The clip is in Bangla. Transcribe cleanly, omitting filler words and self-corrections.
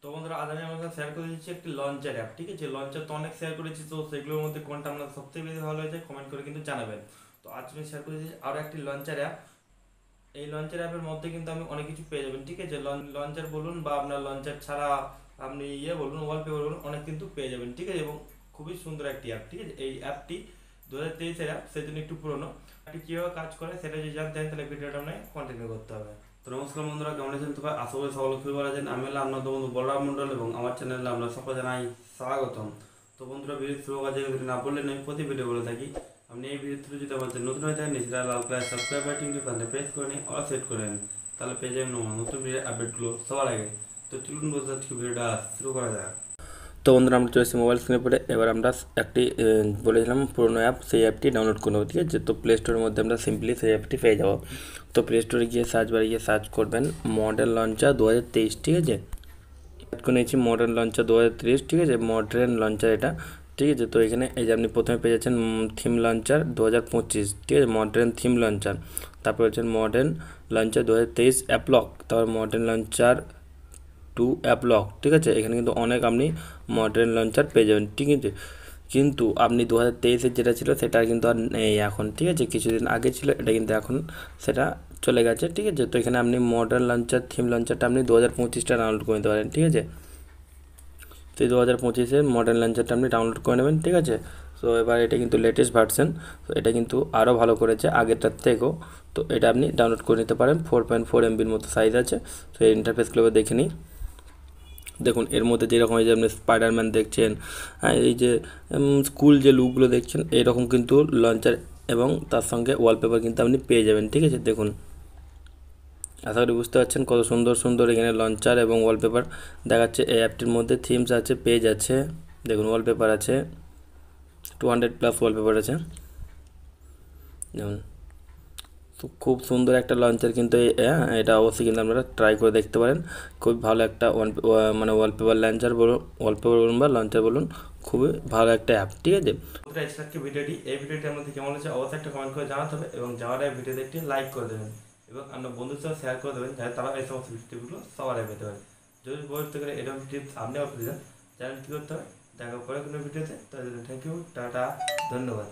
তো বন্ধুরা আজ আমি আপনাদের শেয়ার করে দিচ্ছি একটি লঞ্চার অ্যাপ। ঠিক আছে, লঞ্চার তো অনেক শেয়ার করেছি, তো সেগুলোর মধ্যে কোনটা আপনার সবথেকে বেশি ভালো হয়েছে কমেন্ট করে কিন্তু জানাবেন। তো আজ আমি শেয়ার করে দিচ্ছি আরও একটি লঞ্চার অ্যাপ। এই লঞ্চার অ্যাপের মধ্যে কিন্তু আমি অনেক কিছু পেয়ে যাবেন। ঠিক আছে, লঞ্চার বলুন বা আপনার লঞ্চার ছাড়া আপনি বলুন, ওয়ালপেপার বলুন, অনেক কিন্তু পেয়ে যাবেন। ঠিক আছে, এবং খুবই সুন্দর একটি অ্যাপ। ঠিক আছে, এই অ্যাপটি 2023-এর অ্যাপ, সেজন্য একটু পুরোনো। অ্যাপটি কীভাবে কাজ করে সেটা যদি জানতে হয় তাহলে ভিডিওটা আপনাকে কন্টিনিউ করতে হবে। তো নমস্কার বন্ধুরা, কেমন আছেন? তো আশা করি সকলে খুবই ভালো আছেন। আমি হলাম আপনার বন্ধু বলরাম মণ্ডল এবং আমার চ্যানেলে আমরা সকলে জানাই স্বাগতম। তো বন্ধুরা, ভিডিও শুরু করার জন্য না বললে আমি প্রতি ভিডিও বলে থাকি, আপনি এই ভিডিওতে যদি আমাদের নতুন হয়ে থাকেন সেটা লাল কালার সাবস্ক্রাইব বাটনটি পাশে প্রেস করে নিন, অল সেট করে নিন, তাহলে পেয়ে যাবেন নতুন ভিডিও আপডেটগুলো সবার আগে। তো চলুন বলতে আজকে ভিডিওটা শুরু করা যাক। তো বন্ধুরা, আমরা চলে এসেছি মোবাইল স্ক্রিনে পড়ে। এবার আমরা একটি বলেছিলাম পুরোনো অ্যাপ, সেই অ্যাপটি ডাউনলোড করে নেবো। ঠিক আছে, তো প্লে স্টোরের মধ্যে আমরা সিম্পলি সেই অ্যাপটি পেয়ে যাবো। তো প্লে স্টোরে গিয়ে সার্চ বারে গিয়ে সার্চ করবেন মডেল লঞ্চার 2023। ঠিক আছে, করে নিয়েছি মডার্ন লঞ্চার 2023। ঠিক আছে, মডার্ন লঞ্চার এটা। ঠিক আছে, তো এখানে এই যে আপনি প্রথমে পেয়ে যাচ্ছেন থিম লঞ্চার 2025। ঠিক আছে, মডার্ন থিম লঞ্চার। তারপর হচ্ছে মডার্ন লঞ্চার 2023 অ্যাপলক, তারপর মডার্ন লঞ্চার 2 অ্যাপলক। ঠিক আছে, এখানে কিন্তু অনেক আপনি মডার্ন লঞ্চার পেয়ে যাবেন। ঠিক আছে, কিন্তু আপনি 2023-এর যেটা ছিল সেটা কিন্তু আর নেই এখন। ঠিক আছে, কিছুদিন আগে ছিল, এটা কিন্তু এখন সেটা চলে গেছে। ঠিক আছে, তো এখানে আপনি মডার্ন লঞ্চার থিম লঞ্চারটা আপনি 2025টা ডাউনলোড করে নিতে পারেন। ঠিক আছে, তো এই 2025-এর মডার্ন লঞ্চারটা আপনি ডাউনলোড করে নেবেন। ঠিক আছে, তো এবার এটা কিন্তু লেটেস্ট ভার্সন, তো এটা কিন্তু আরও ভালো করেছে আগেরটার থেকেও। তো এটা আপনি ডাউনলোড করে নিতে পারেন। 4.4 MBর মতো সাইজ আছে। তো এই ইন্টারফেসগুলো দেখে নিই। দেখুন, এর মধ্যে যেরকম এই যে আপনি স্পাইডারম্যান দেখছেন, হ্যাঁ, এই যে স্কুল যে লুকগুলো দেখছেন, এরকম কিন্তু লঞ্চার এবং তার সঙ্গে ওয়ালপেপার কিন্তু আপনি পেয়ে যাবেন। ঠিক আছে, দেখুন, আশা করি বুঝতে পারছেন কত সুন্দর সুন্দর এখানে লঞ্চার এবং ওয়ালপেপার দেখাচ্ছে। এই অ্যাপটির মধ্যে থিমস আছে, পেজ আছে, দেখুন ওয়ালপেপার আছে, 200+ ওয়ালপেপার আছে। দেখুন, তো খুব সুন্দর একটা লঞ্চার কিন্তু এটা অবশ্যই কিন্তু আপনারা ট্রাই করে দেখতে পারেন। খুব ভালো একটা মানে ওয়ালপেপার লঞ্চার বলুন, ওয়ালপেপার বলুন বা লঞ্চার বলুন, খুবই ভালো একটা অ্যাপ। ঠিক আছে, এই ভিডিওটি আমাদের কেমন হচ্ছে অবশ্যই একটা কমেন্ট করে জানাতে হবে, এবং যাওয়ার আগে ভিডিওতে একটি লাইক করে দেবেন এবং আপনার বন্ধুদের সাথে শেয়ার করে দেবেন, যাতে তারা এই সমস্ত ভিডিওগুলো সবার আগে পেতে পারে। যদি বলতে গেলে এরকম টিপস আপনি পেতে চান, চ্যানেল কী করতে হবে, দেখা পরে কোনো ভিডিওতে। তার জন্য থ্যাংক ইউ, টাটা, ধন্যবাদ।